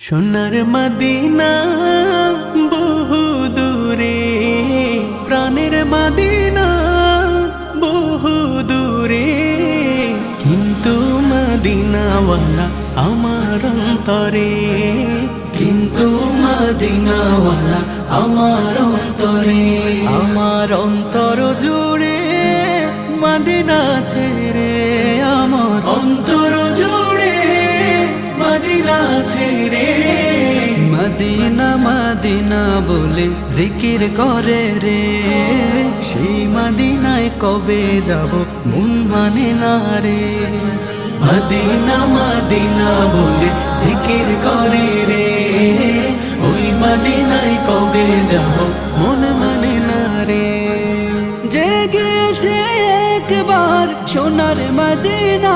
সোনার মদিনা বহু দূরে, প্রাণের মদিনা বহু দূরে, কিন্তু মদিনাওয়ালা আমার অন্তরে, কিন্তু মদিনাওয়ালা আমার অন্তরে। আমার অন্তর জুড়ে মদিনা ছেড়ে, আমার অন্তর জুড়ে মদিনা ছেড়ে। মদিনা মদিনা বলে জিকির করে রে, সেই মদিনায় কবে যাব মন মানে না রে। মদিনা মদিনা বলে জিকির করে রে, ওই মদিনায় কবে যাব মন মানে না রে। জেগেছে একবার সোনার মদিনা,